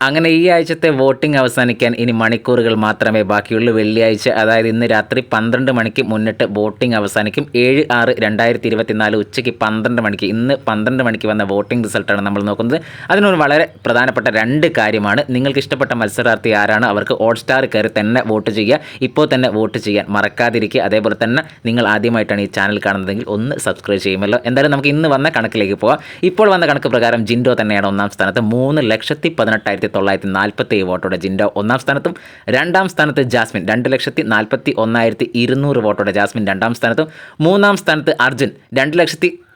അങ്ങനെ ഈ ആഴ്ചത്തെ വോട്ടിംഗ് അവസാനിക്കാൻ ഇനി മണിക്കൂറുകൾ മാത്രമേ ബാക്കിയുള്ളൂ. വെള്ളിയാഴ്ച, അതായത് ഇന്ന് രാത്രി 12 മണിക്ക് മുന്നിട്ട് വോട്ടിംഗ് അവസാനിക്കും. 7/6/2024 ഉച്ചയ്ക്ക് 12 മണിക്ക്, ഇന്ന് 12 മണിക്ക് വന്ന വോട്ടിംഗ് റിസൾട്ടാണ് നമ്മൾ നോക്കുന്നത്. അതിനൊരു വളരെ പ്രധാനപ്പെട്ട 2 കാര്യമാണ്. നിങ്ങൾക്ക് ഇഷ്ടപ്പെട്ട മത്സരാർത്ഥി ആരാണ് അവർക്ക് ഹോട്ട്സ്റ്റാർ കയറി തന്നെ വോട്ട് ചെയ്യുക. ഇപ്പോൾ തന്നെ വോട്ട് ചെയ്യാൻ മറക്കാതിരിക്കുക. അതേപോലെ തന്നെ നിങ്ങൾ ആദ്യമായിട്ടാണ് ഈ ചാനൽ കാണുന്നതെങ്കിൽ ഒന്ന് സബ്സ്ക്രൈബ് ചെയ്യുമല്ലോ. എന്തായാലും നമുക്ക് ഇന്ന് വന്ന കണക്കിലേക്ക് പോകാം. ഇപ്പോൾ വന്ന കണക്ക് പ്രകാരം ജിൻഡോ തന്നെയാണ് ഒന്നാം സ്ഥാനത്ത്. 3,18,947 വോട്ടോടെ ജിൻഡോ ഒന്നാം സ്ഥാനത്തും. രണ്ടാം സ്ഥാനത്ത് ജാസ്മിൻ 2,41,200 വോട്ടോടെ ജാസ്മിൻ രണ്ടാം സ്ഥാനത്തും. മൂന്നാം സ്ഥാനത്ത് അർജുൻ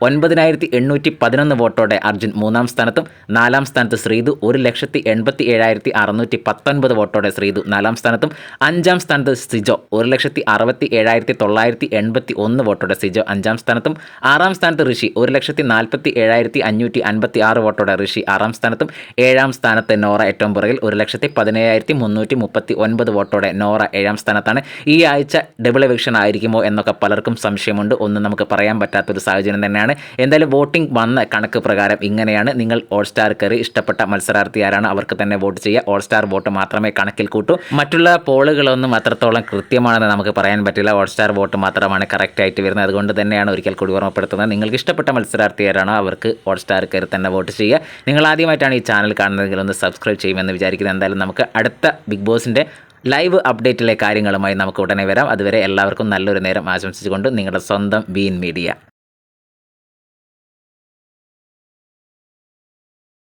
2,09,811 വോട്ടോടെ അർജുൻ മൂന്നാം സ്ഥാനത്തും. നാലാം സ്ഥാനത്ത് ശ്രീതു 1,87,619 വോട്ടോടെ ശ്രീതു നാലാം സ്ഥാനത്തും. അഞ്ചാം സ്ഥാനത്ത് സിജോ 1,67,781 വോട്ടോടെ സിജോ അഞ്ചാം സ്ഥാനത്തും. ആറാം സ്ഥാനത്ത് ഋഷി 1,47,556 വോട്ടോടെ ഋഷി ആറാം സ്ഥാനത്തും. ഏഴാം സ്ഥാനത്ത് നോറ ഏറ്റവും പുറകിൽ 1,17,339 വോട്ടോടെ നോറ ഏഴാം സ്ഥാനത്താണ്. ഈ ആഴ്ച ഡബിൾ എവിക്ഷൻ ആയിരിക്കുമോ എന്നൊക്കെ പലർക്കും സംശയമുണ്ട്. ഒന്നും നമുക്ക് പറയാൻ പറ്റാത്തൊരു സാഹചര്യം തന്നെയാണ്. എന്തായാലും വോട്ടിംഗ് വന്ന കണക്ക് പ്രകാരം ഇങ്ങനെയാണ്. നിങ്ങൾ ഹോട്ട്സ്റ്റാർ കയറി ഇഷ്ടപ്പെട്ട മത്സരാർത്ഥി ആരാണ് അവർക്ക് തന്നെ വോട്ട് ചെയ്യുക. ഹോട്ട്സ്റ്റാർ വോട്ട് മാത്രമേ കണക്കിൽ കൂട്ടൂ. മറ്റുള്ള പോളുകളൊന്നും അത്രത്തോളം കൃത്യമാണെന്ന് നമുക്ക് പറയാൻ പറ്റില്ല. ഹോട്ട്സ്റ്റാർ വോട്ട് മാത്രമാണ് കറക്റ്റ് ആയിട്ട് വരുന്നത്. അതുകൊണ്ട് തന്നെയാണ് ഒരിക്കൽ കൂടി ഓർമ്മപ്പെടുത്തുന്നത്. നിങ്ങൾക്ക് ഇഷ്ടപ്പെട്ട മത്സരാർത്ഥി ആരാണോ അവർക്ക് ഹോട്ട്സ്റ്റാർ കയറി തന്നെ വോട്ട് ചെയ്യുക. നിങ്ങൾ ആദ്യമായിട്ടാണ് ഈ ചാനൽ കാണുന്നതെങ്കിൽ ഒന്ന് സബ്സ്ക്രൈബ് ചെയ്യുമെന്ന് വിചാരിക്കുന്നത്. എന്തായാലും നമുക്ക് അടുത്ത ബിഗ് ബോസിൻ്റെ ലൈവ് അപ്ഡേറ്റിലെ കാര്യങ്ങളുമായി നമുക്ക് ഉടനെ വരാം. അതുവരെ എല്ലാവർക്കും നല്ലൊരു നേരം ആശംസിച്ചുകൊണ്ട് നിങ്ങളുടെ സ്വന്തം ബീൻ മീഡിയ.